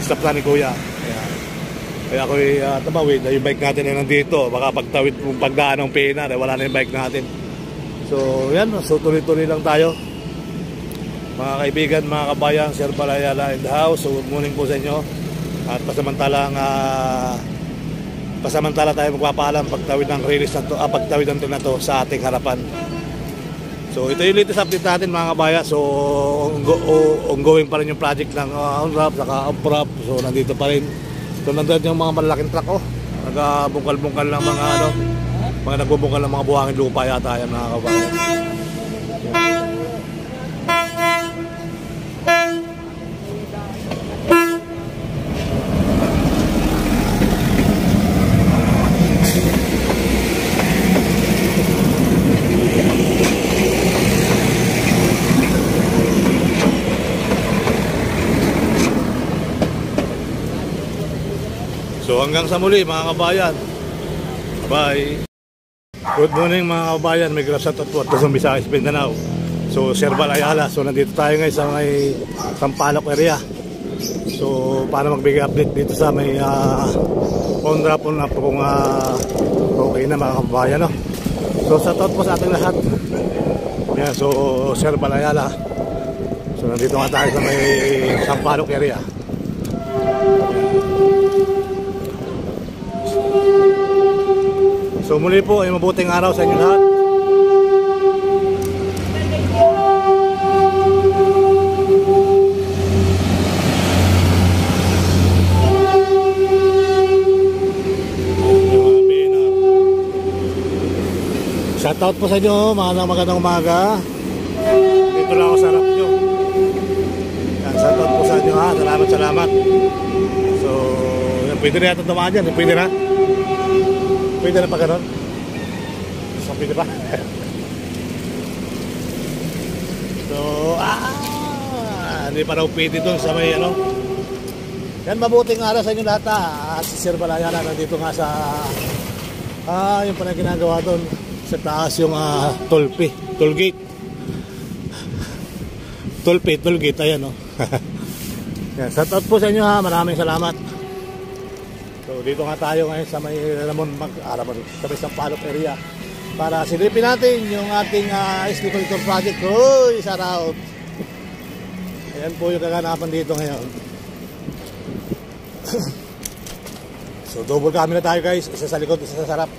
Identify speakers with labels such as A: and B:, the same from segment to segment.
A: stop na ni Kuya. Kaya ako tumawid, yung bike natin ay nandito. Baka pagtawid kung pagdaan ng PNR, wala na yung bike natin. So yan, so tuloy-tuloy lang tayo. Mga kaibigan, mga kabayan, Sir Balayala in the house. So good morning po sa inyo. At pasamantala tayo magpapaalam pagtawid ng release na to, pagtawid ng na to sa ating harapan. So ito yung latest update natin mga kabayan. So ongoing pa rin yung project ng on-ramp, saka off-ramp. So nandito pa rin. So nandun yung mga malalaking truck nagbubungkal ng mga nagbubungkal ng mga buhangin lupa yata yan mga kabayan. So hanggang sa muli mga kabayan. Bye. Good morning mga kabayan. May grab sa Totwat, Quezon, Visayas, Mindanao. So Sir Balayala. So nandito tayo ngayon sa may Sampaloc area. So para magbigay update dito sa may on-ramp na kung okay na mga kabayan, no? So sa po sa ating lahat. Yan, so Sir Balayala. So nandito nga tayo sa may Sampaloc area. So muli po ay mabuting araw sa inyo lahat. Shoutout po sa inyo, magandang umaga. Dito lang ako sa harap nyo. Shoutout po sa inyo ha, salamat. So pwede na yata tumaan dyan, pwede na. Pwede na pa gano'n? So, pwede pa? So, hindi pa raw pwede doon sa may Yan, mabuting araw sa inyo lahat At si Sir Balayala nandito nga sa yung pa na ginagawa doon sa taas yung toll gate. Toll gate, ayan Yan, shout out po sa inyo ha, maraming salamat. So dito nga tayo ngayon sa may Ramon sa may Sampaloc area para silipin natin yung ating SD Collector project. Uy, shout out. Ayan po yung kaganapan dito ngayon. So double camera tayo guys, isa sa likod, isa sa sarap.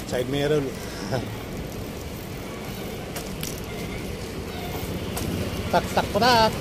A: Side mirror. Tak pudak.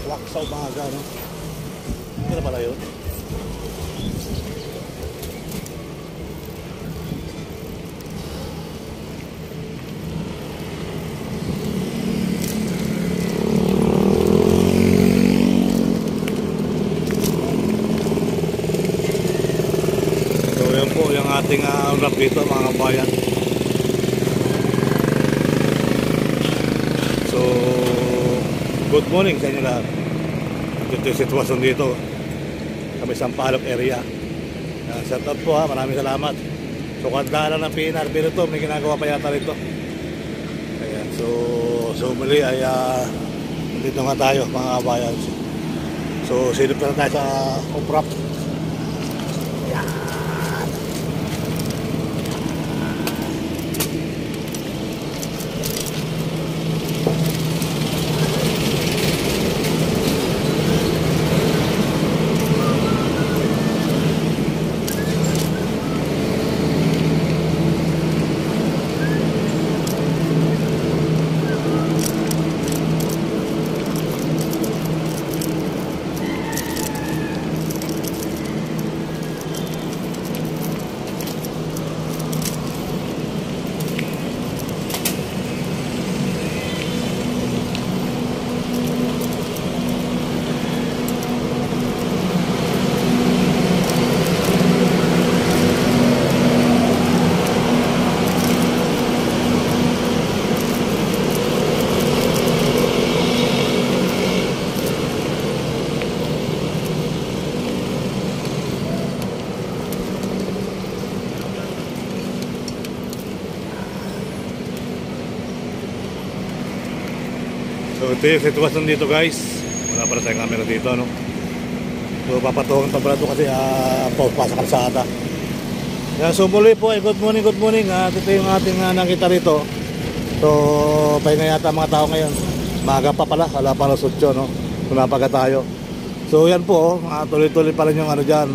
A: Wak sa umaga, no? Hindi na pala yun. So yan po yung ating wrap dito mga kabayan. So good morning sa inyo lahat. Ito yung sitwasyon dito kami sa Sampaloc area. Shout out po ha, maraming salamat. So kanda lang ng PNR, pero ito may ginagawa pa yata rito. Ayan, so muli ay dito nga tayo mga kabayan. So silip na tayo sa off-ramp. ito yung sitwasyon dito guys. Wala pala tayong camera dito, no? So papatungan pa pala ito kasi pa sa kalsada. Yeah, so muli po, good morning, good morning. Ito yung ating nakita rito. So pahinga yata mga tao ngayon. Maaga pa pala, wala pa alas 8, no? Tunapaga tayo. So yan po, tuloy-tuloy pa rin yung ano dyan.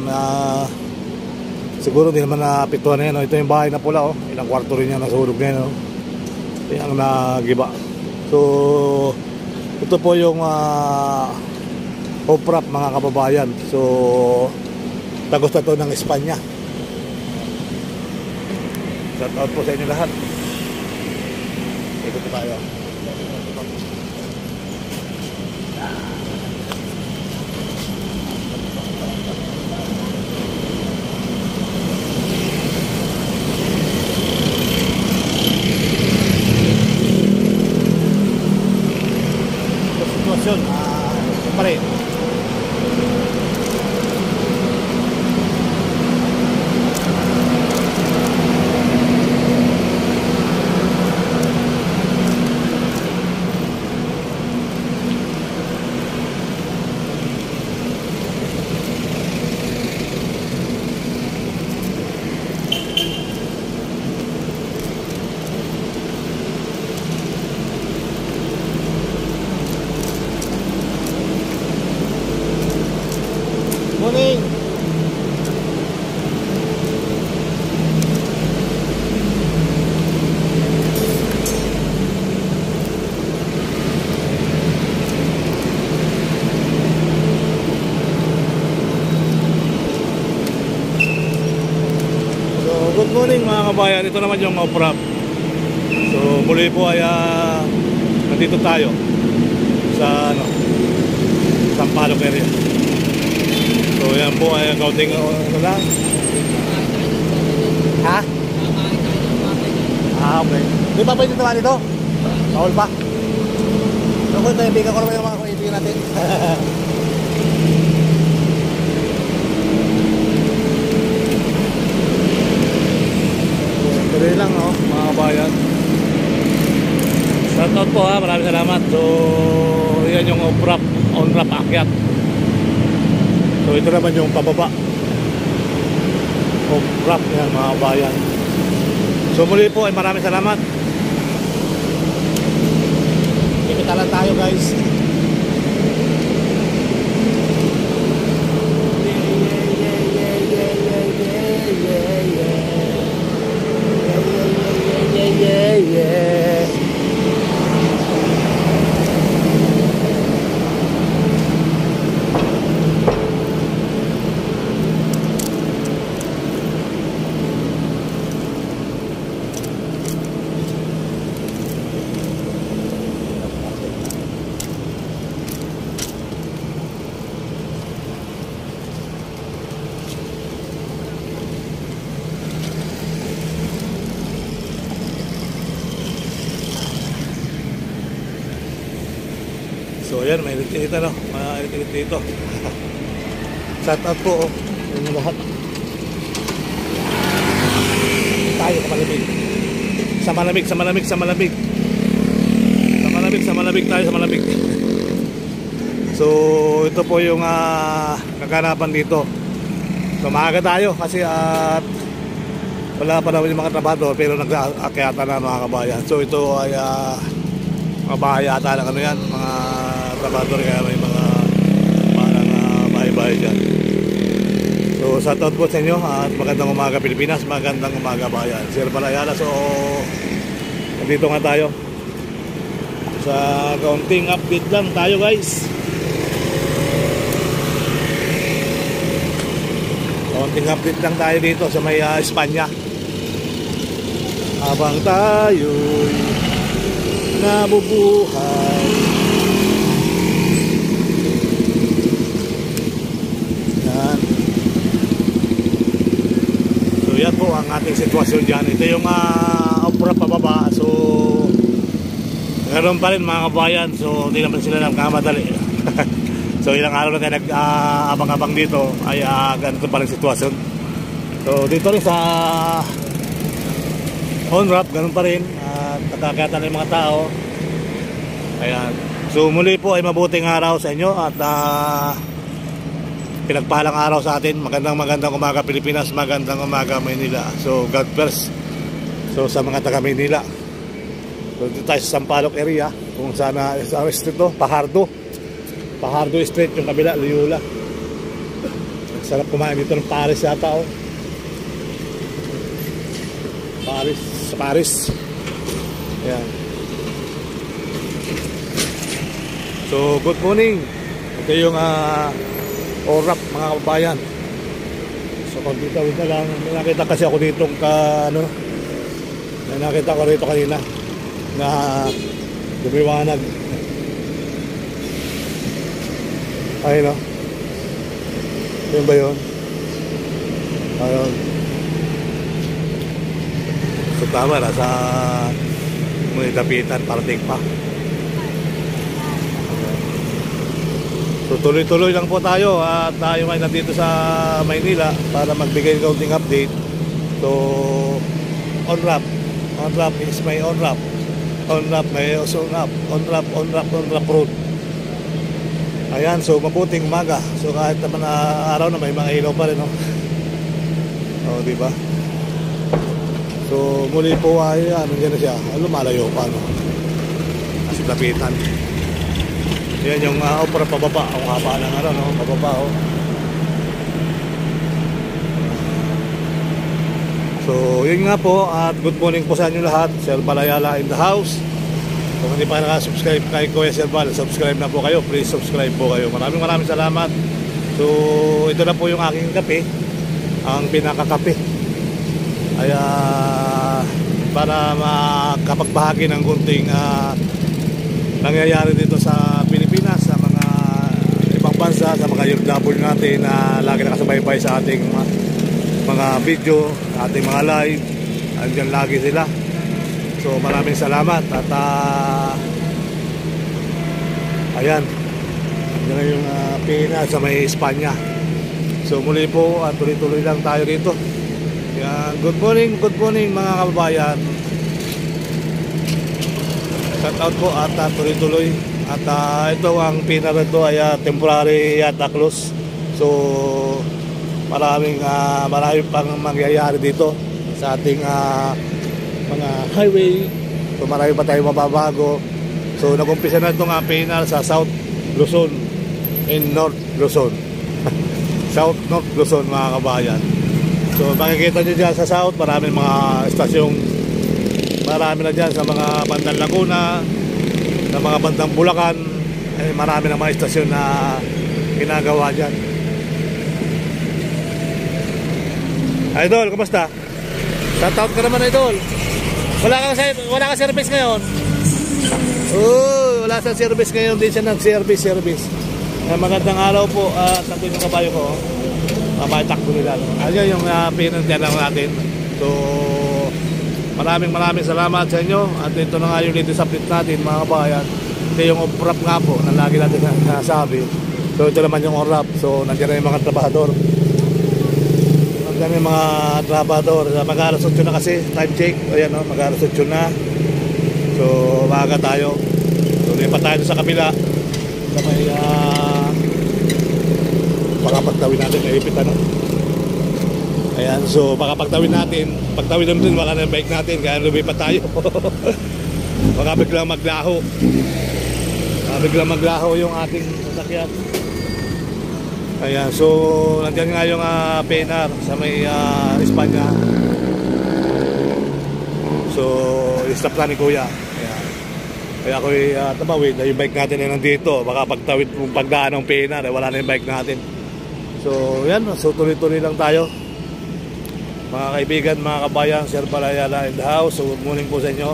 A: Siguro hindi naman napituan na yan, no? Ito yung bahay na pula, oh. Ilang kwarto rin yan nasuhulog na yan, no? Yung nagiba. So ito po yung OPRAP mga kababayan. So tagos na ito ng Espanya. Shout out po sa inyo lahat. Ito po tayo. Sitwasyon pa rin. Morning. So, good morning mga kabayan. Ito naman yung OPRAP. So, muli po ay nandito tayo sa Sampaloc area. So yan po ay counting ano lang. Ha? Okay. Di ba pwede naman ito? Bawal pa? Ako ito, ibigan ko naman yung mga kaibigan natin. Tuloy lang, no, mga kabayan. Shoutout po ha, maraming salamat. So yan yung OPRAP akyat. So ito naman yung pababa. OPRAP yan mga kabayan. So muli po ay maraming salamat. Ipitalan tayo guys. So ayan, may electric dito, no? May electric dito. Shout out po, yung lahat. Tayo sa malamig. Sa malamig, sa malamig, sa malamig. Sa malamig, sa malamig tayo, sa malamig. So ito po yung kakanapan dito. So maaga tayo kasi wala pa naman yung mga trabaho pero nag-akyata na mga kabayan. So ito ay mga bahay ata lang ano yan, mga trabaho rin, kaya may mga parang bahay-bahay dyan. So shoutout po sa inyo at magandang umaga Pilipinas, magandang umaga bayan. Sir Balayala. So nandito nga tayo sa kaunting update lang tayo guys. Kaunting update lang tayo dito sa may Espanya. Habang tayo'y nabubuhay. Yan. So yan po ang ating sitwasyon dyan. Ito yung OPRAP pababa. So meron pa rin mga kabayan. So hindi naman sila nagkamadali. So ilang araw na tayo nag-abang-abang dito. Ay ganito pa rin sitwasyon. So dito rin sa ONRAP, ganun pa rin. Nakakata na yung mga tao. Ayan. So muli po ay mabuting araw sa inyo at pinagpalang araw sa atin. Magandang umaga Pilipinas, magandang umaga Maynila. So God first. So sa mga taga Maynila, so dito tayo sa Sampaloc area, kung saan sa street to, Pajardo Street, yung kabila, Loyola. Sarap kumain dito ng Paris yata, oh. Paris. Ayan. So good morning. Ito yung ORAP mga kababayan. So dito lang, nakita kasi ako dito nakita ko rito kanina na lumiwanag. Ayun, no? Ayun ba yun? Ayun. So tama, nasa may dapitan, parating pa. So tuloy-tuloy lang po tayo at tayo ay nandito sa Maynila para magbigay ng kaunting update. So ORAP is my ORAP. ORAP may ORAP road. Ayan, so mabuting umaga. So kahit naman araw na may mga ilaw pa rin, no? O, diba? So muli po ay nandiyan na siya. Lumalayo pa, no? Kasi lapitan. Yan yung opera pababa. Ang haba ng no? Pababa, oh. So yun nga po. At good morning po sa inyo lahat. Sir Balayala in the house. Kung hindi pa nakasubscribe kay Kuya Sir Bal, subscribe na po kayo. Please subscribe po kayo. Maraming salamat. So ito na po yung aking kape. Ang pinakakape. Ay para makapagbahagi ng kunting nangyayari dito sa Pilipinas, sa mga ibang bansa, sa mga OFW natin na lagi nakasubaybay sa ating mga video, ating mga live. Andiyan lagi sila. So maraming salamat at ayan, yan na yung Pina sa may Espanya. So muli po at tuloy-tuloy lang tayo dito. Yan. Good morning mga kababayan. Shout out po at tuloy-tuloy. At ito ang Pina rito ay temporary yata close. So marami pang mangyayari dito sa ating mga highway. So marami pa tayo mababago. So nag-umpisa na itong Pina sa South Luzon and North Luzon. South North Luzon mga kabayan. So makikita nyo dyan sa South, marami mga estasyong, marami na dyan sa mga bandang Laguna, sa mga bandang Bulacan, marami na mga estasyon na ginagawa dyan. Idol, kumusta? Shout out ka naman, Idol. Wala kang service ngayon. Wala sa service ngayon. Di siya nag-service. Magandang araw po. Nandun yung kabayo ko. Matakbo nila. Ayan yung pinantiyan lang natin. So maraming salamat sa inyo. At ito na nga yung latest update natin mga kabayan. Ito yung ORAP nga po na lagi natin nasabi. So ito naman yung ORAP. So nandiyan na yung mga trabahador. Nandiyan yung mga trabahador. Mag-alas 8 na kasi. Time check. Ayan, no? Mag-alas 8 na. So maaga tayo. So lipat tayo sa kabila. Sa may pakapagtawin natin, naipit ano. Ayan, so pakapagtawin natin. Pagtawin natin, wala na yung bike natin. Kaya lumipat tayo. Baka biglang maglaho. Biglang maglaho yung ating sasakyan. Ayan, so nandiyan nga yung PNR sa may Espanya. So i-stop na ni Kuya. Kaya ako'y tabawid na yung bike natin ay nandito. Baka pagtawid kung pagdaan ng PNR, wala na yung bike natin. So yan, so tuloy-tuloy lang tayo. Mga kaibigan, mga kabayan, Sir Balayala in the house. So good morning po sa inyo.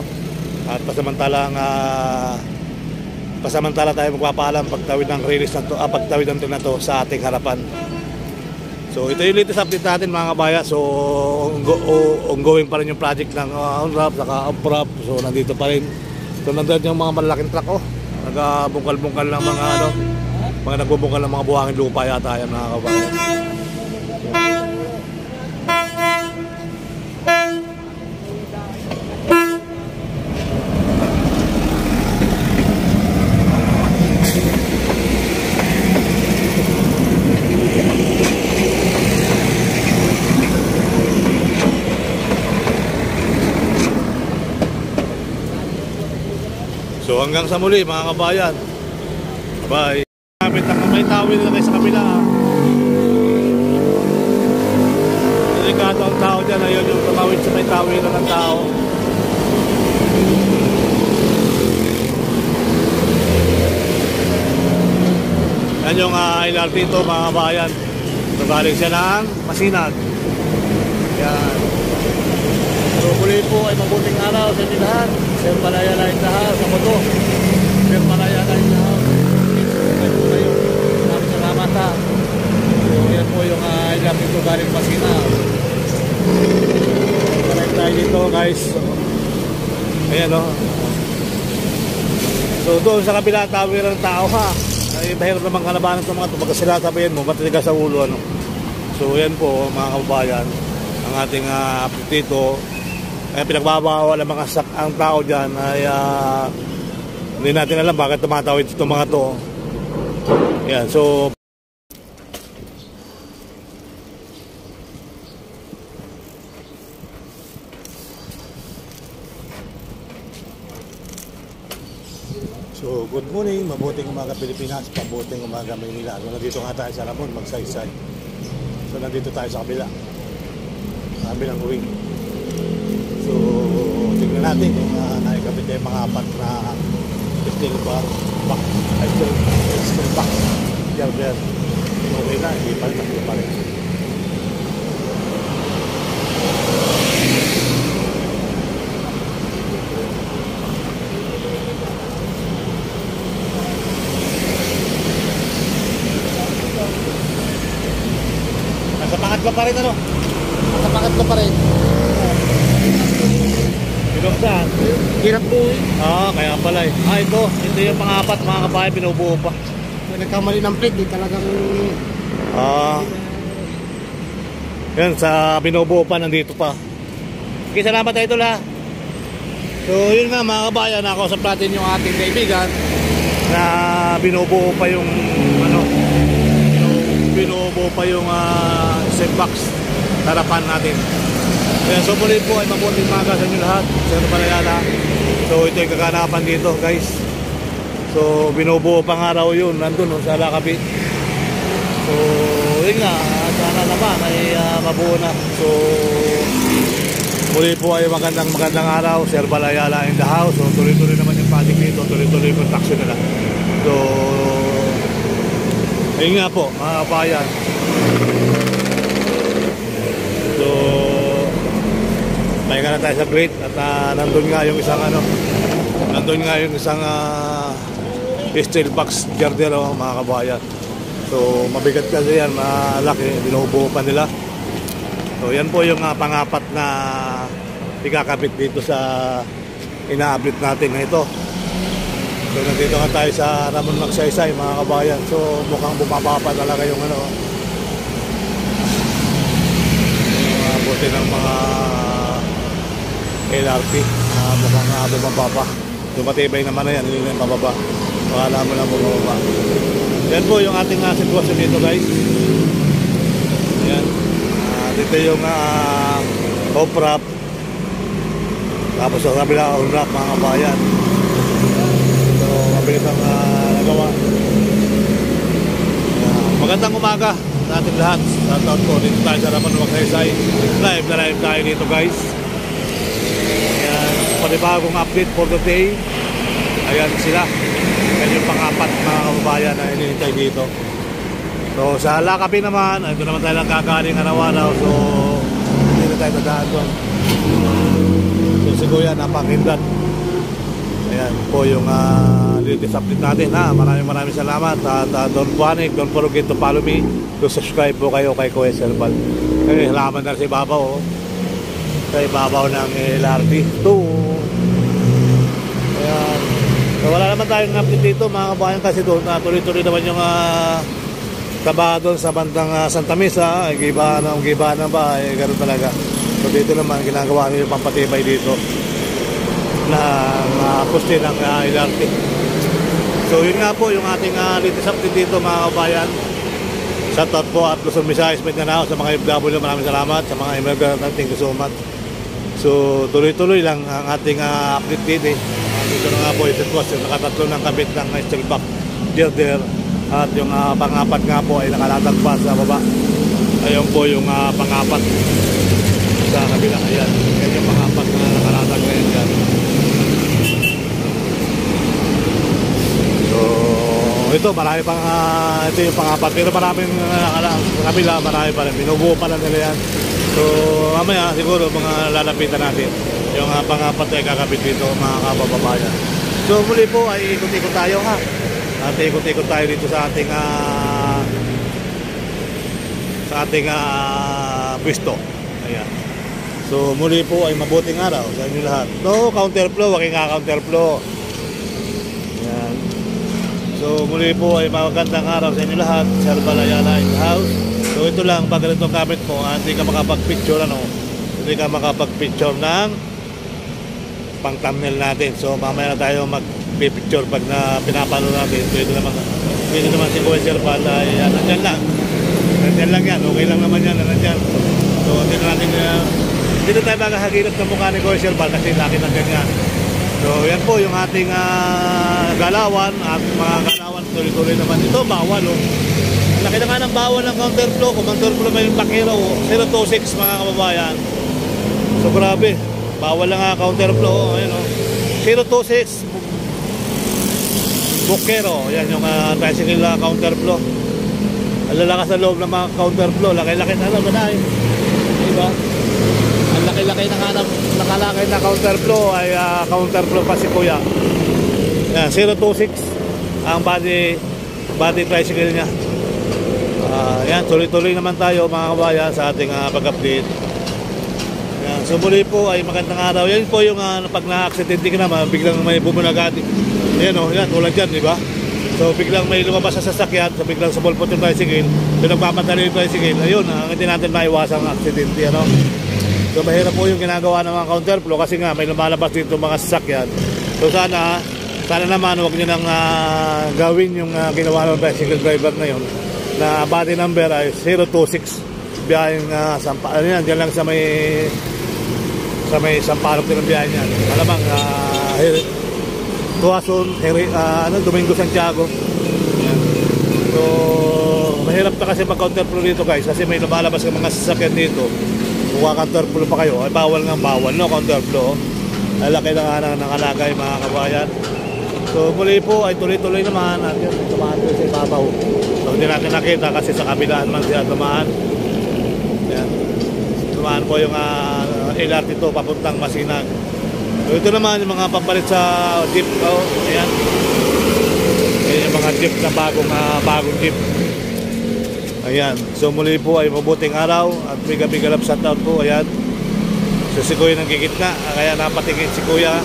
A: At pasamantala tayo magpapaalam pagtawid ng release na to, pagtawid na to sa ating harapan. So ito yung latest update natin mga kabayan. So ongoing pa rin yung project ng ORAP saka OPRAP. So nandito pa rin. So nandun yung mga malalaking truck, oh. Nagbungkal-bungkal ng mga nagbubungkal ng mga buhangin lupa yata yan mga kabayan. So hanggang sa muli mga kabayan. Bye. Kapit ang may tawil na kayo sa kabila. Delikado ang tao dyan. Ayun yung tumawid sa may tawil ng tao. Yan yung LRT ito mga kabayan. Nagaling siya ng Masinag. Yan. So muli po ay mabuting araw sa inyo lahat. Sir Malaya Line lahat sa moto. Sir Malaya Line lahat. Ay po kayo. Maraming salamat ha. So yan po yung LRT ito galing Masinag. Connect tayo dito guys. Ayan o. So doon sa kabila tawir ng tao ha. Ay mahirap naman kalabanan sa mga ito. Baga sila sabihin mo, matitigas sa ulo ano. So yan po mga kababayan. Ang ating update dito. Ay pinagbabawal ang mga ang tao dyan ay hindi natin alam bakit tumatawid itong mga to. Yan, so good morning, mabuting umaga Pilipinas, mabuting umaga Maynila. So nandito nga tayo sa Ramon, Magsaysay. So nandito tayo sa kabilang wing. So, tingnan natin kung naikabit yung mga apat na steel box. Gerber. Okay na, hindi pa rin. Nasa pangatlo pa rin ano? Nasa pangatlo pa rin. Saan?
B: Hirap po eh.
A: Kaya pala eh. Ito yung pang-apat mga kabayan, binubuo pa.
B: Nagkamali ng plate, di talagang...
A: Yan, sa binubuo pa, nandito pa. Okay, salamat tayo ito la. So, yun nga mga kabayan, nakausap natin yung ating kaibigan na binubuo pa yung set box harapan natin. Kaya so muli po ay mabuting umaga sa inyo lahat. Sir Malayala. So ito yung kaganapan dito guys. So binubuo pang araw yun. Nandun sa Lakabi. So yun nga. Sana naman ay mabuo na. So muli po ay magandang araw. Sir Malayala in the house. So tuloy-tuloy naman yung project dito. Tuloy-tuloy yung production nila. So ayun nga po mga kabayan. So pahinga na tayo sa grate at nandun nga yung isang steel box girder mga kabayan. So mabigat kasi yan, malaki, binubuo pa nila. So yan po yung pang-apat na ikakabit dito sa ina-update natin na ito. So nandito nga tayo sa Ramon Magsaysay mga kabayan. So mukhang bumaba pa talaga yung buti ng mga LRT, mukhang bumaba pa. Tumatibay naman na yan, hindi na pababa. Wala mo lang bumaba. Yan po yung ating sitwasyon dito guys. Yan. Dito yung home wrap. Tapos sa kabila home wrap mga kabayan. So mabilis ang nagawa. Magandang umaga sa ating lahat. Sa taon ko, dito tayo sa Ramon Magsaysay. Live tayo dito guys. Panibagong update for the day. Ayan sila. Yan yung pang-apat mga kababayan na inintay dito. So sa Lakabi naman, ito naman tayo lang kakaling araw-araw. So hindi na tayo nadaan doon. So siguro yan, napakindan. Ayan po yung latest update natin ha. Maraming salamat. Don't panic, don't forget to follow me. To subscribe po kayo kay Kuya Serbal. Halaman na si Babaw sa ibabaw ng LRT 2. Ayan. So wala naman tayong update dito mga kabayan kasi doon tuloy-tuloy naman yung trabaho doon sa bandang Santa Mesa. Gibahan ng bahay, ganoon talaga. So dito naman ginagawa nila yung pampatibay dito na poste ng LRT. So yun nga po yung ating latest update dito mga kabayan. Shoutout po at Luzon, Visayas, Mindanao sa mga FW. Maraming salamat sa mga immigrant. Thank you so much. So tuloy-tuloy lang ang ating update dito. Dito na nga po yung sitwasyon. Nakatatlo ng kabit ng steel back girder. At yung pang-apat nga po ay nakalatag pa sa baba. Ayun po yung pang-apat sa kabila. Ayan. Yan yung pang-apat na nakalatag ngayon dyan. So ito marami pang ito yung pang-apat. Pero maraming kabila, marami pa rin. Binubuo pa lang nila yan. So mamaya siguro mga lalapitan natin yung pang-apat ay kakabit dito mga kababayan. So muli po ay ikot-ikot tayo ha. At ikot-ikot tayo dito sa ating pwesto. Ayan. So muli po ay mabuting araw sa inyo lahat. No counterflow, waking counterflow. Ayan. So muli po ay magandang araw sa inyo lahat. Serbal Ayala in the house. So ito lang, pag ganitong gamit mo, hindi ka makapag-picture hindi ka makapag-picture ng pang thumbnail natin. So mamaya na tayo mag-picture pag na pinapano natin. So ito naman si Kuya Serbal ay nandyan lang yan, okay lang naman yan, nandyan. So dito tayo maghahaginap ng mukha ni Kuya Serbal kasi laki ng ganyan. So yan po yung ating galawan at mga galawan tuloy-tuloy naman. Ito bawal laki na nga ng bawal ng counterflow. Kung counterflow may yung Pakero 026 mga kababayan. So grabe, bawal lang nga counterflow. Ayun 026 Bukero. Yan yung tricycle counterflow. Ang lalakas sa loob ng mga counterflow. Laki-laki na naman ay. Diba? Ang laki-laki na nga nakalakay na counterflow ay counterflow pa si Kuya. Yan, 026 ang body tricycle niya. Yan, tuloy-tuloy naman tayo mga kabayan sa ating pag-update. Yan, so muli po ay magandang araw. Yan po yung pag na-accident ka naman, biglang may bumunagati. Yan yan, tulad yan, di ba? So biglang may lumabas sa sasakyan, so biglang sa ballpot yung tricycle, so nagpapadali yung tricycle. Ayun, hindi natin maiwasan ang accident. So mahirap po yung ginagawa ng mga counterflow kasi nga may lumalabas dito mga sasakyan. So sana naman huwag nyo nang gawin yung ginawa ng tricycle driver na yun, na body number ay 026 biyaheng dyan lang sa may sampalok din ng biyahe niyan. Malamang Tuason, Domingo Santiago. Yan. So mahirap na kasi mag-counterflow dito guys kasi may lumalabas ng mga sasakyan dito. Kung counterflow pa kayo ay bawal counterflow. Ay laki na nga nakalagay mga kabayan. So muli po ay tuloy-tuloy naman at yun, tumaan doon sa ibabaw. So hindi natin nakita kasi sa kabilaan man siya tumaan. Yan. Tumaan po yung LRT to papuntang Masinag. So ito naman yung mga pampalit sa jeep. Ayan. Ayan yung mga jeep na bagong jeep. Ayan. So muli po ay mabuting araw at big love shoutout po. Ayan. So si Kuya nang gigitna kaya napatingin si Kuya.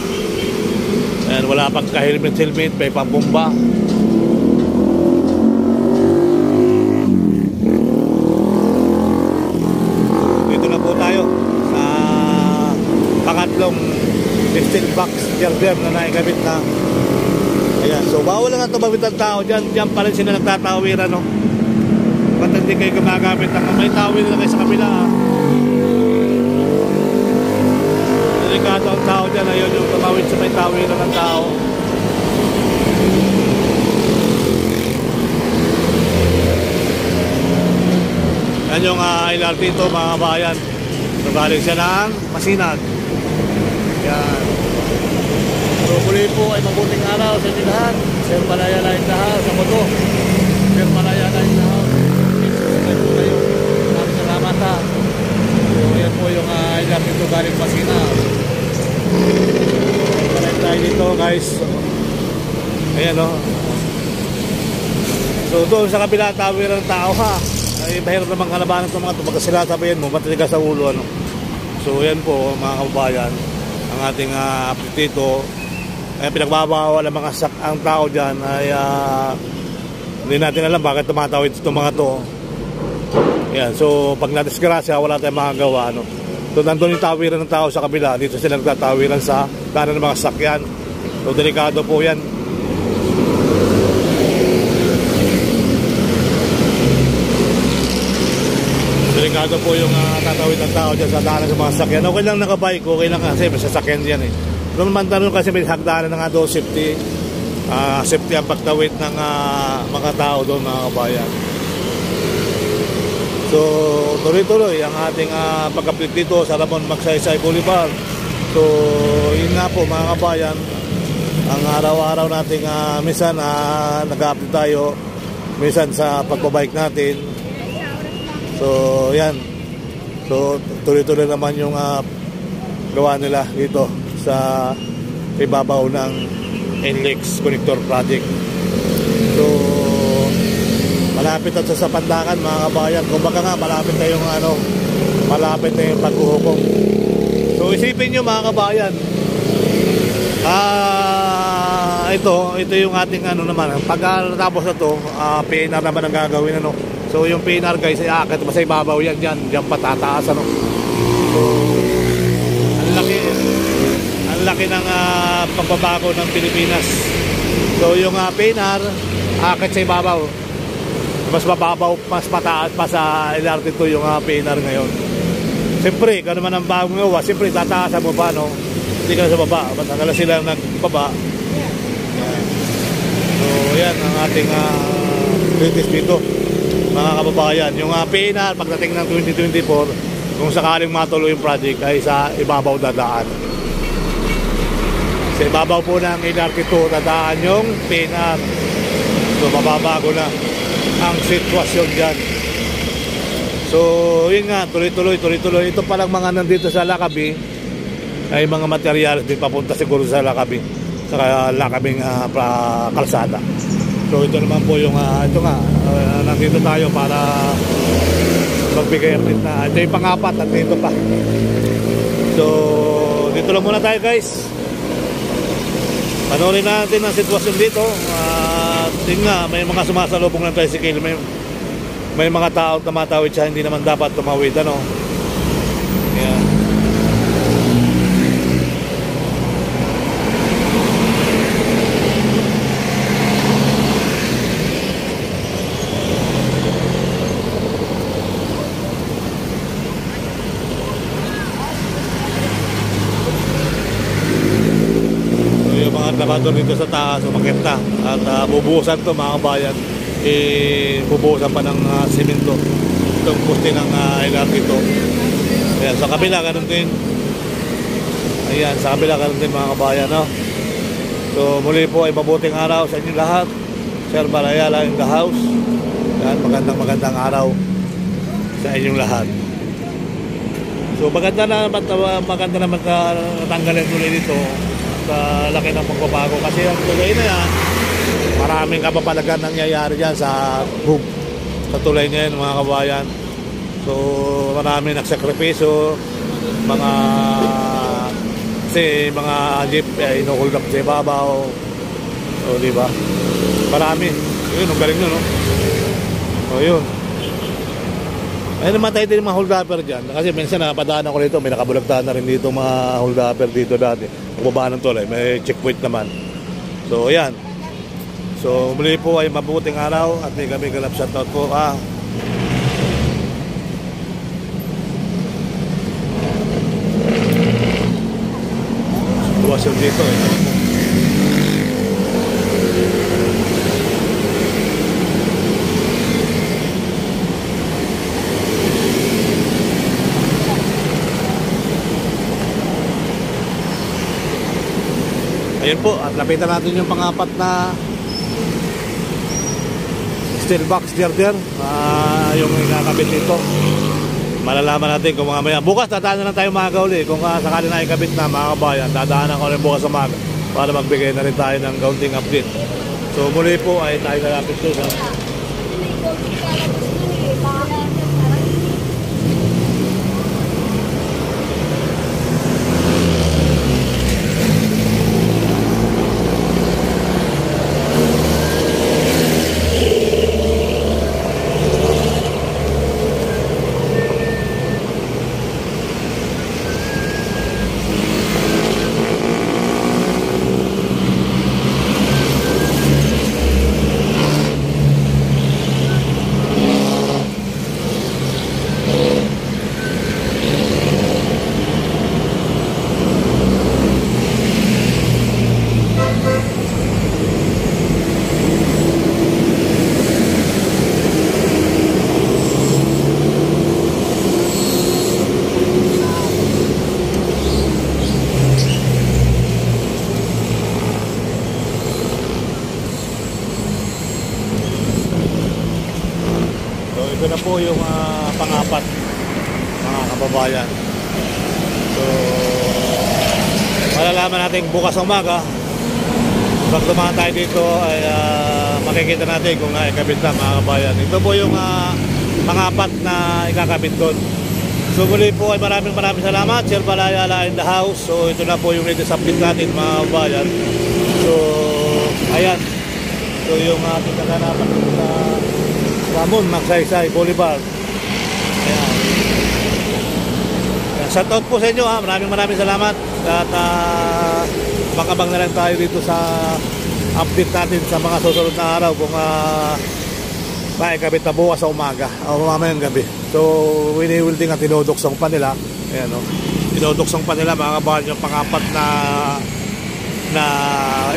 A: Ayan, wala pang ka-helmet, may pambomba. Dito na po tayo sa pangatlong steel box girder na naikabit na. Ayan, so bawal lang ang tumawid ng tao dyan pa rin sila nagtatawiran ba't hindi kayo gumagamit ng may tawid lang kayo sa kabila delikado ang tao dyan. Ayun yung tumawid sa may tawiran ng tao. Yan yung LRT ito mga bayan. Nagaling siya ng Masinag. Yan. So muli po ay mabuting araw sa inyo lahat. Serbal Ayala in the house. Ako to Serbal Ayala in the house. Subscribe po kayo. Maraming salamat ha. So yan po yung LRT ito galing Masinag. Balik tayo dito guys. Ayan so doon sa kabila tawiran ng tao ha. Ay mahirap namang kalabanan ng mga ito. Pagka sila sabihin mo matitigas sa ulo So yan po mga kababayan ang ating update dito. Ay pinagbabawal ang tao dyan ay hindi natin alam bakit tumatawid itong mga to. Ayan, so pag nadisgrasya wala tayong magagawa So nandun yung tawiran ng tao sa kabila. Dito sila nagtatawiran sa kanan ng mga sakyan. So delikado po yan. delikado po yung tatawid ng tao dyan sa daanan sa mga sasakyan. Okay lang nakabike, okay lang kasi may sasakyan yan eh. Pero naman tanong kasi may hagdanan na nga doon, safety ang pagtawid ng mga tao doon, mga kabayan. So tuloy-tuloy ang ating pag-update dito sa Ramon Magsaysay Boulevard. So yun nga po mga kabayan, ang araw-araw nating minsan nag-update tayo minsan sa pagbabike natin. So yan, so tuloy-tuloy naman yung gawa nila dito sa ibabaw ng NLEX Connector Project. So malapit at sa Pandakan mga kabayan. Kumbaga nga malapit na yung paghuhukom. So isipin nyo mga kabayan, ito yung ating naman. Pagkatapos na to, PNR naman ang gagawin So yung PNR guys ay akit sa ibabaw yan diyan patataas So ang laki ng pagbabago ng Pilipinas. So yung PNR akit sa ibabaw. Mas mababaw, mas mataas pa sa LRT2 yung PNR ngayon. Siyempre, kung naman ang bagong gawa, siyempre tataasan mo pa, no? Hindi ka sa baba, matangala sila nagbaba. So yan ang ating latest dito mga kababayan. Yung PNR pagdating ng 2024, kung sakaling matuloy yung project ay sa ibabaw dadaan. Sa ibabaw po ng LRT2 dadaan yung PNR. So mababago na ang sitwasyon dyan. So yun nga, tuloy-tuloy. Ito palang mga nandito sa Lakabi ay mga materyales din papunta siguro sa Lakabi, sa Lakabing kalsada. So ito naman po yung nandito tayo para magbigay update na. Ito yung pang-apat at dito pa. So dito lang muna tayo guys. Panoorin natin ang sitwasyon dito. Tingnan nga, may mga sumasalubong ng tricycle, may mga tao tumatawid siya, hindi naman dapat tumawid, Yan. Trabador dito sa taas, umakit na at bubuhusan to mga kabayan, bubuhusan pa ng simento itong poste ng LRT ito. Ayan, sa kabila ganun din. Ayan, sa kabila ganun din mga kabayan, no? So muli po ay mabuting araw sa inyong lahat. Sir Balayala in the house. Ayan, magandang araw sa inyong lahat. So maganda naman natanggalin tuloy dito sa laki ng pagbabago kasi ang tulay na yan, maraming kapapalagan nangyayari dyan sa tulay na yan mga kabayan. So maraming nagsakripiso, kasi mga jeep ay inukulap sa ibabaw. O diba, marami yun, ang galing nun, no? O yun, ay namatay din mga hold upper dyan kasi minsan napadaan ako dito, may nakabulagtaan na rin dito mga hold upper dito dati. Baba ng tulay, may checkpoint naman. So ayan. So muli po ay mabuting araw at may kami ganap shoutout po Tuwasyon dito Ayun po, at lapitan natin yung pang-apat na steel box girder, yung nakakabit dito. Malalaman natin kung mamaya. Bukas dadaan na lang tayo mga kauli. Kung sakali na ikabit na mga kabayan, dadaanan ko rin bukas sa umaga para magbigay na rin tayo ng counting update. So muli po ay tayo kalapit to sa ito na po yung pang-apat, mga kababayan. So, malalaman natin bukas ng umaga. Pag dumaan tayo dito ay makikita natin kung naikabit na, mga kabayan. Ito po yung pang-apat na ikakabit doon. So muli po ay maraming salamat, Sir Balayala in the house. So ito na po yung latest update natin, mga kabayan. So ayan, so yung ating kaganapan dito sa Ramon Magsaysay Boulevard. Ayan. Shout out po sa inyo, ha. Maraming salamat. At makabang na lang tayo dito sa update natin sa mga susunod na araw kung maikabit na bukas sa umaga o mamayang gabi. So wini-welding at tinodoksong pa nila. Ayan, no? Tinodoksong pa nila, mga kabahan, yung pang-apat na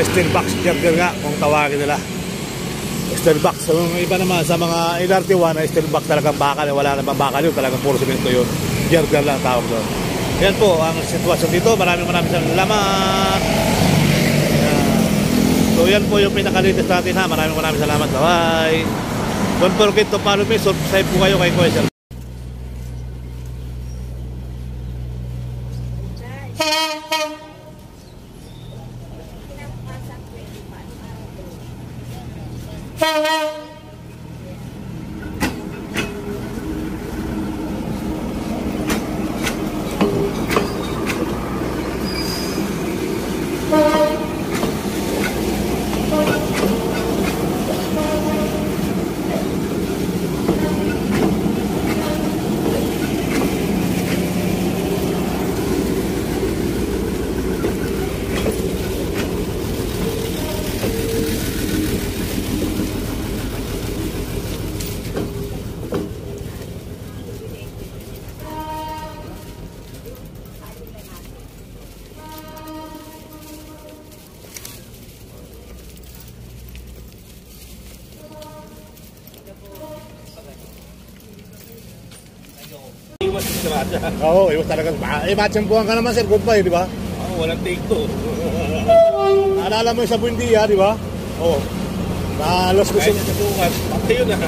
A: steel box girder nga kung tawagin nila. Steel box. So yung iba naman sa mga LRT1 na steel box talagang bakal, wala namang bakal yun, talagang puro semento yun. Girder lang tawag doon. Yan po ang sitwasyon dito. Maraming salamat. So yan po yung pinaka-latest natin, ha. Maraming salamat. Bye. Don't forget to follow me. Subscribe po kayo kay Kuya Sir.
C: Iwas sa rata.
A: Oo, iwas talaga. Matsampuhan ka naman, Sir. Goodbye, di ba?
C: Walang take to.
A: Naalala mo yung sa Buendia, di ba? Oo. Nalos ko
C: Kahit sa bukas, pati yun na.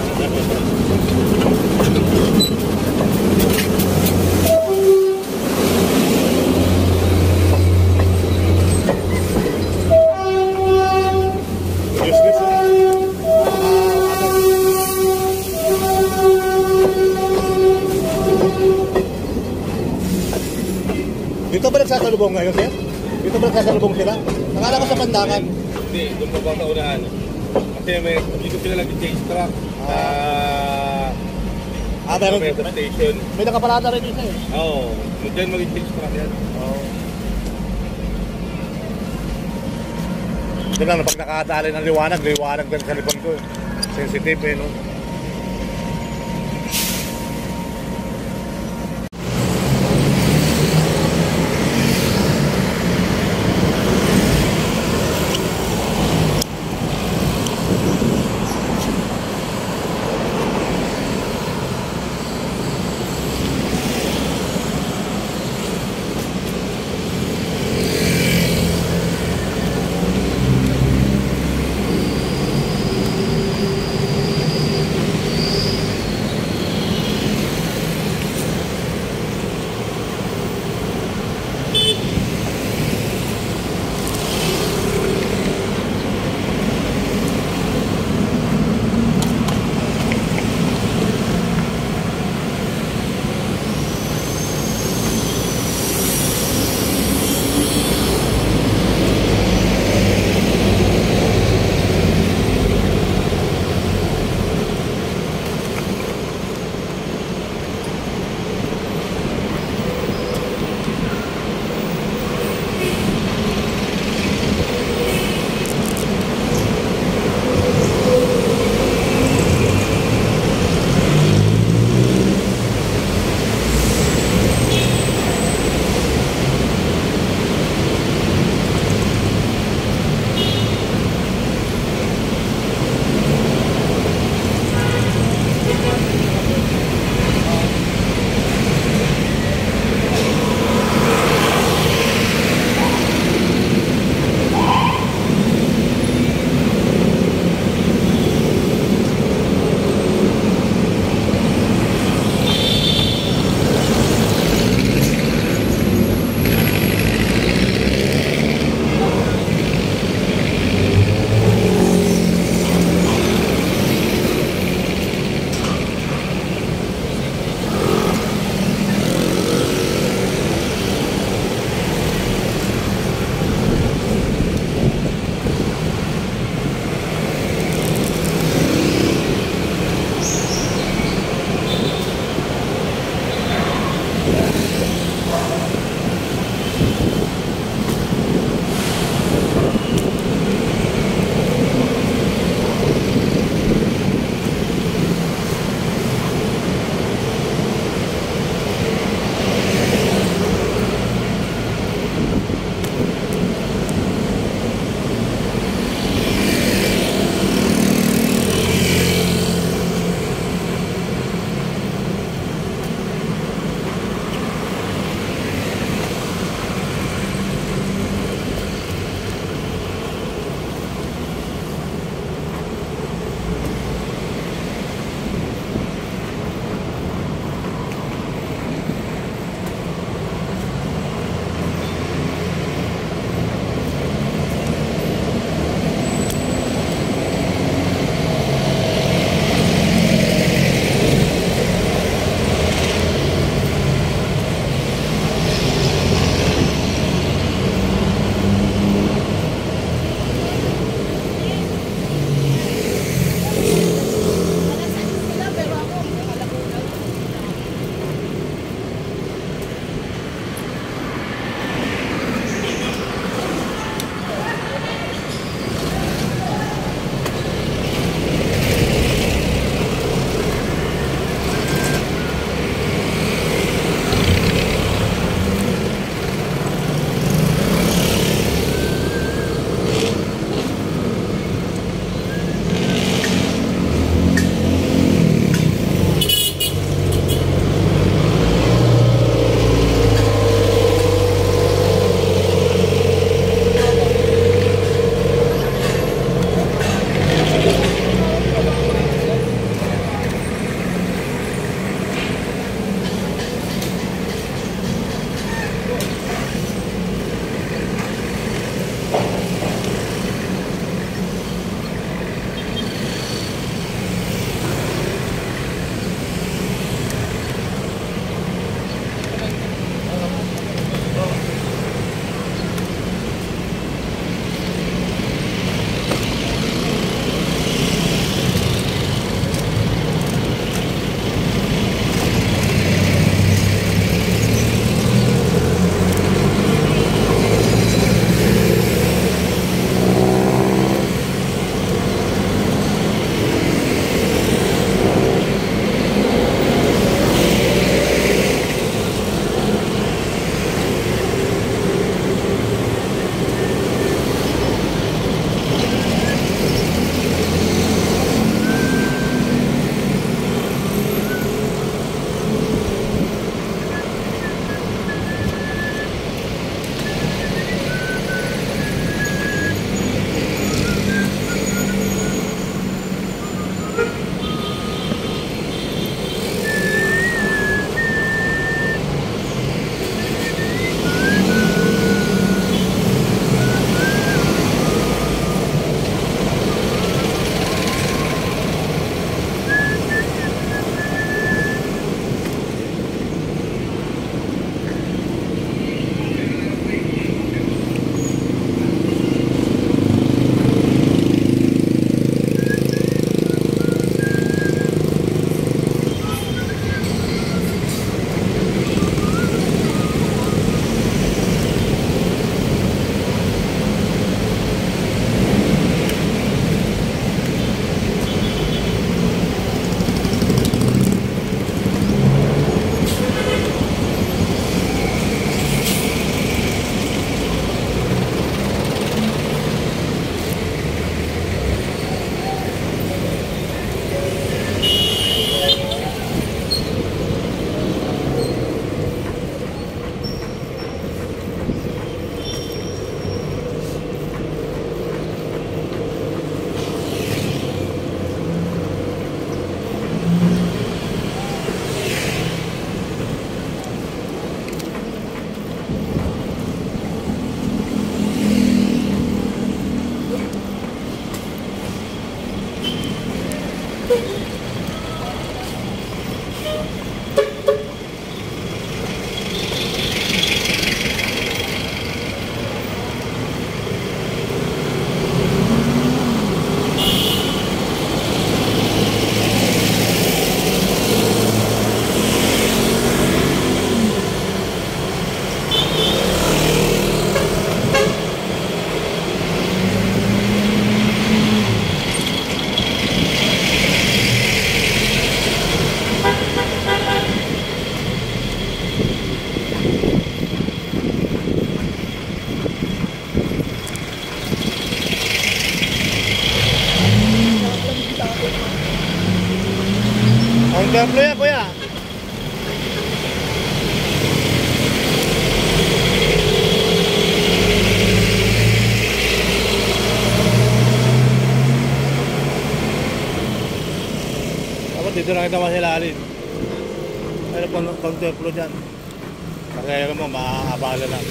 B: Dito ba nagsasalubong ngayon, sir? Dito ba nagsasalubong sila? Nakala ko sa Pandakan.
C: Hindi, doon pa sa unahan. Kasi dito sila nag-change track sa
B: Pero
C: metro station.
B: may nakaparada rin dito eh.
C: Oo, dyan mag-change track yan.
B: Oo.
A: Ito lang, pag nakatali ng liwanag din sa likod ko. Sensitive, no? Counterflow yan, kuya. Tapos dito na kita masilalin. Pero counterflow dyan. Kaya mo, maaabala lang.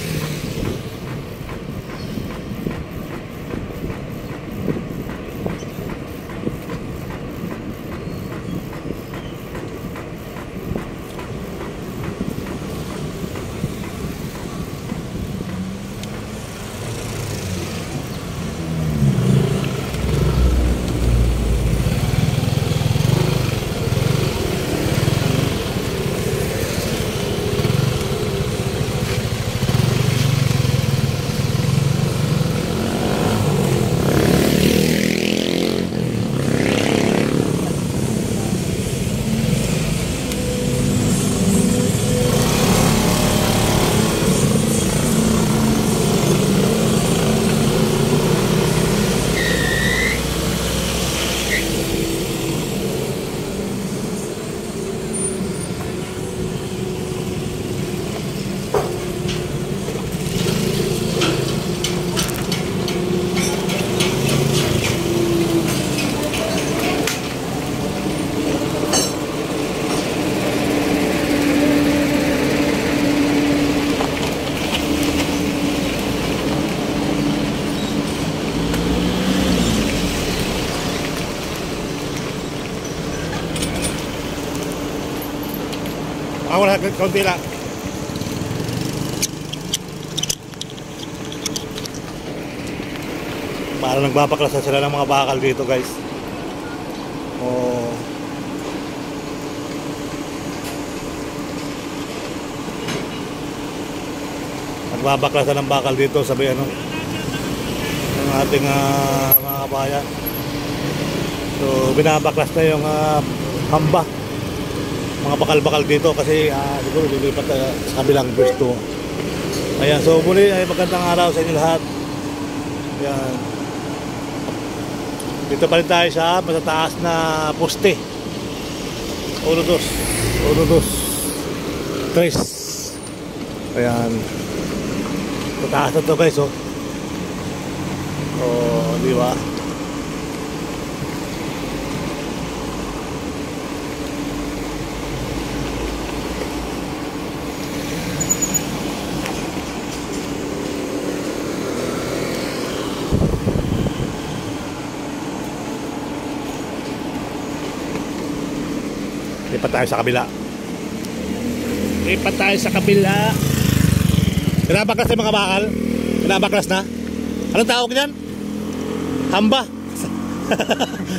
A: Wala, kaunti lang. Parang nagbabaklasan sila ng mga bakal dito, guys. Oh. Nagbabaklasan ng bakal dito, sabi ano, ng ating mga kabayan. So, binabaklas na yung hamba. Mga bakal-bakal dito kasi siguro lilipat sa kabilang pwesto. Ayan, so muli ay magandang araw sa inyo lahat. Ayan. Dito pa rin tayo sa matataas na poste. 1, 2, 3. Ayan. Mataas na to, guys, oh. Oh, di ba? Lipat tayo sa kabila. Lipat tayo sa kabila. Pinabaklas yung mga bakal. Pinabaklas na. Anong tawag niyan? Hamba.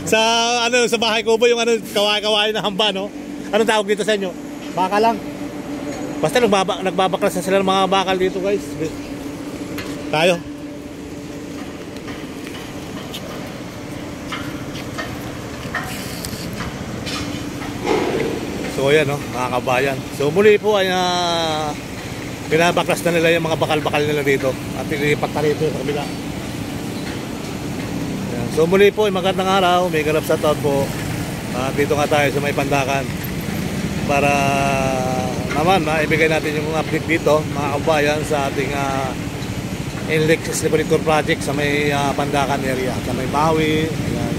A: Sa ano, sa bahay ko ba yung ano, kaway-kaway na hamba, no? Anong tawag dito sa inyo? Bakal lang. Basta nagbabaklas na sila ng mga bakal dito, guys. Tayo. So ayan, no, mga kabayan. So muli po ay pinabaklas na nila yung mga bakal-bakal nila dito. At ilipat na rito sa kabila. Ayan. So muli po ay magandang araw. May ganap sa taon po. Dito nga tayo sa may Pandakan. Para naman maibigay natin yung update dito, mga kabayan, sa ating Inlex Liberator Project sa may Pandakan area. Sa may Maui. Ayan.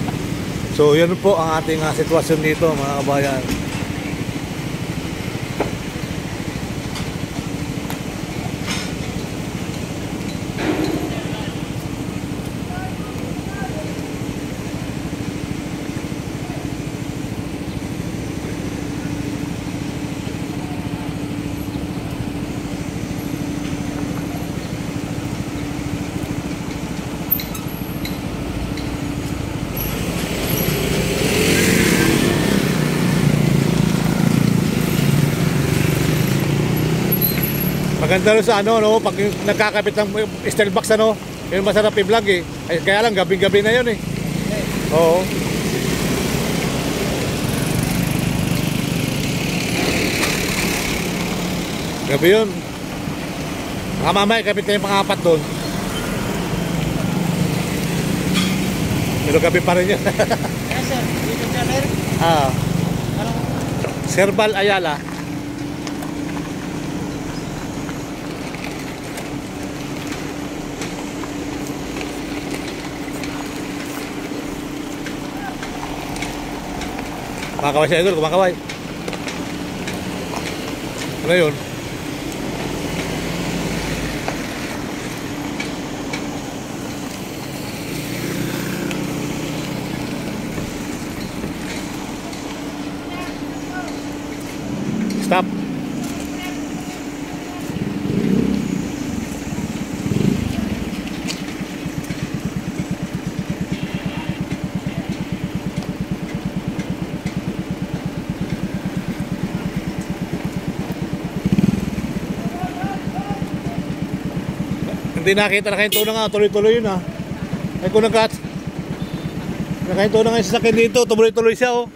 A: So yun po ang ating sitwasyon dito, mga kabayan. Maganda rin sa ano, no, pag nagkakapit ng steel box, ano, yun masarap i-vlog eh. Ay, kaya lang gabing-gabi na yun eh. Oo. Gabi yun. Baka mamaya kapit na yung pang-apat doon. Pero gabi pa rin yun.
D: Yes sir, dito dyan Eric.
A: Ah.
D: Anong
A: Serbal Ayala. Kumakaway si Idol, kumakaway. Ano yun? Stop. Hindi nakita na kayo na nga, tuloy-tuloy yun ah. Ay kung nakahinto na nga yung sasakyan dito, tuloy-tuloy siya oh.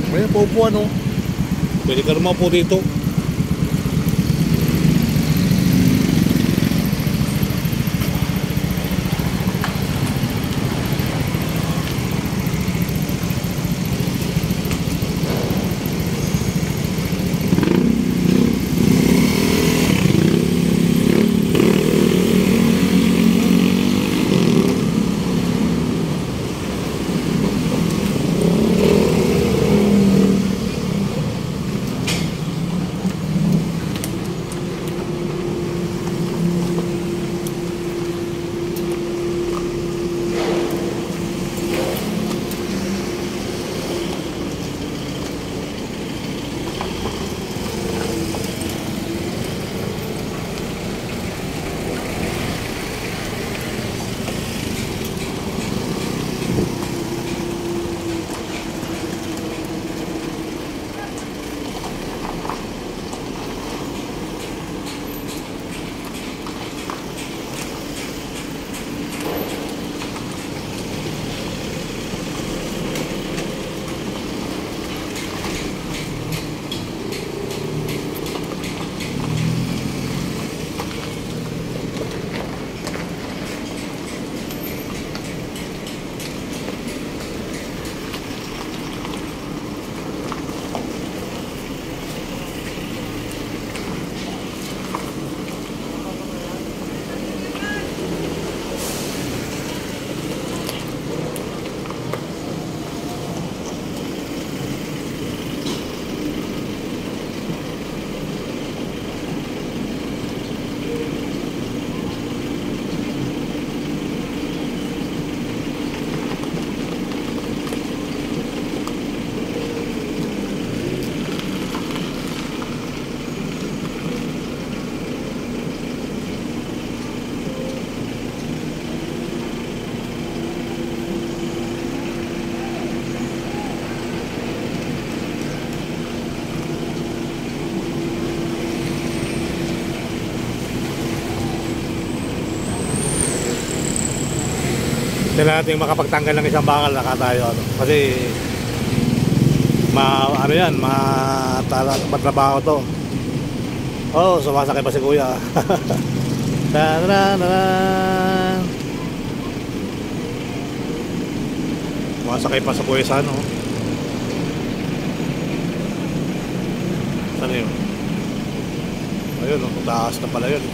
A: May paupuan oh. Pwede ka naman po dito. Hindi natin makapagtanggal ng isang bakal na tayo ano. Kasi ano yan, matrabaho to. Oh, sumasakay pa si kuya. Sumasakay pa sa kuya sa ano. Saan yun? Ayun, taas na pala yun.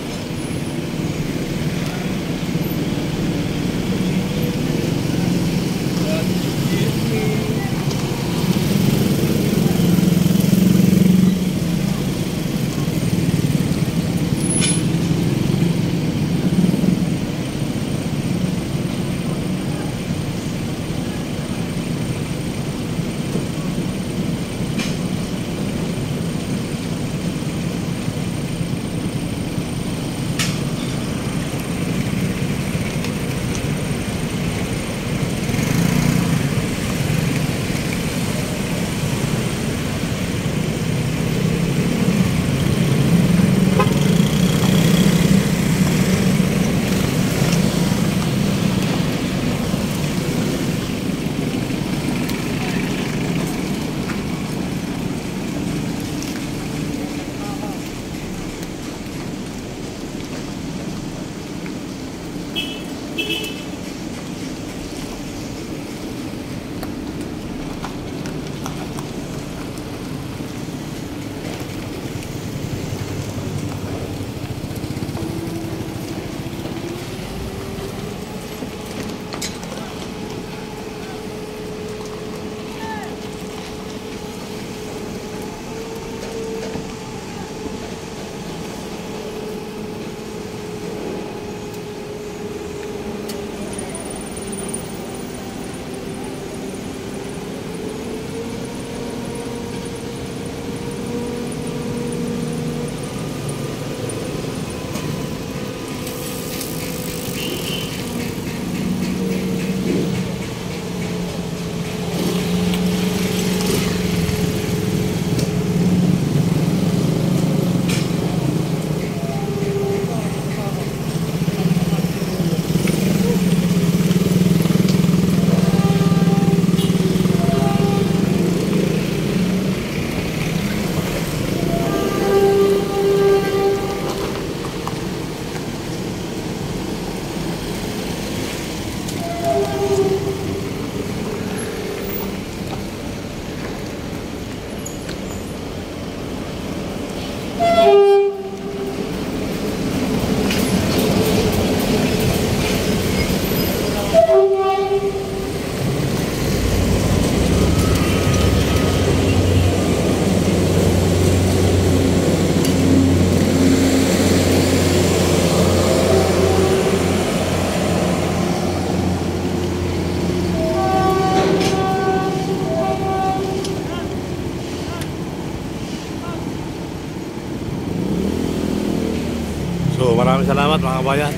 A: maraming salamat mga kabayan.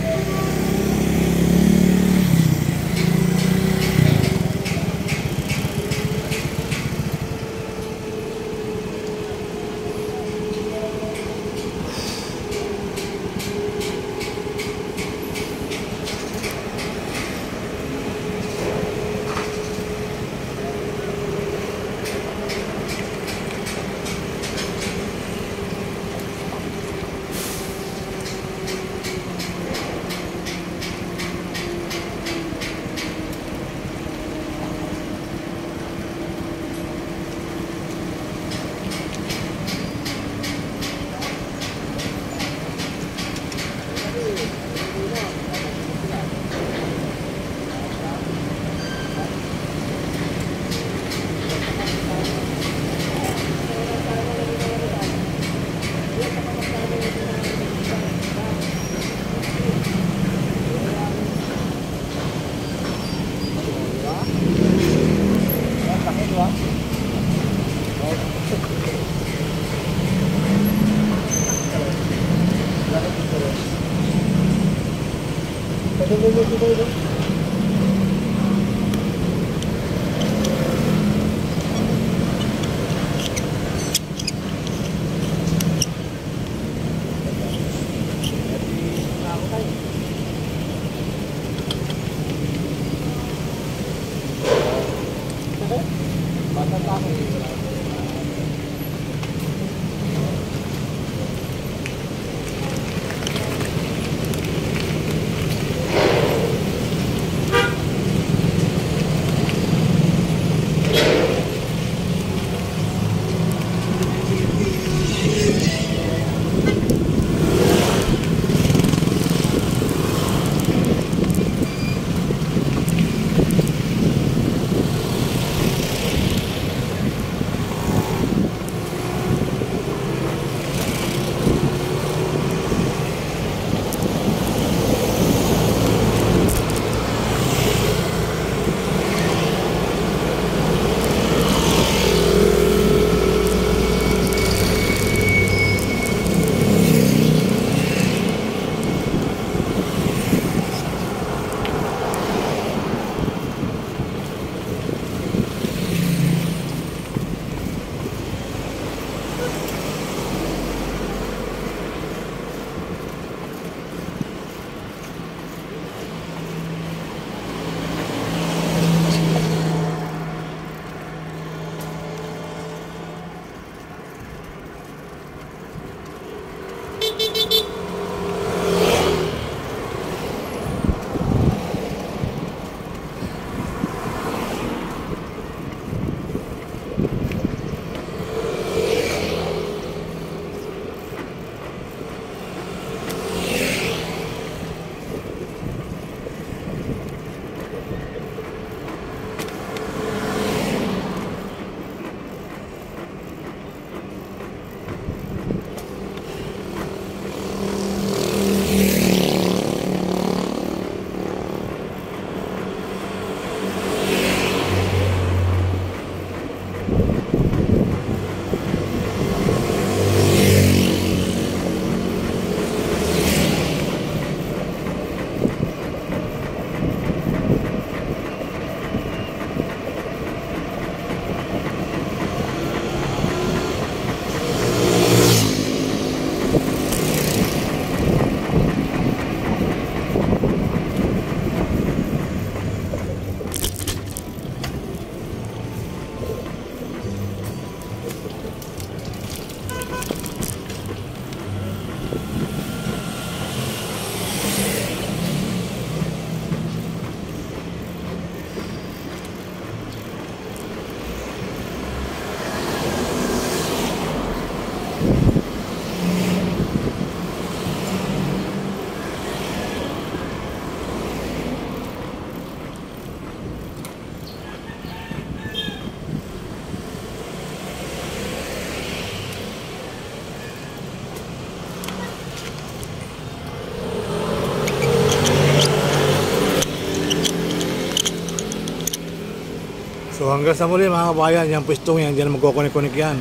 A: So hanggang sa muli mga kabayan, yung pwestong yan, dyan magkukunik-kunik yan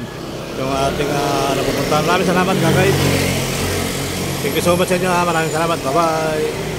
A: yung ating napupuntahan. Maraming salamat, guys. Thank you so much sa inyo ha. Maraming salamat. Bye-bye.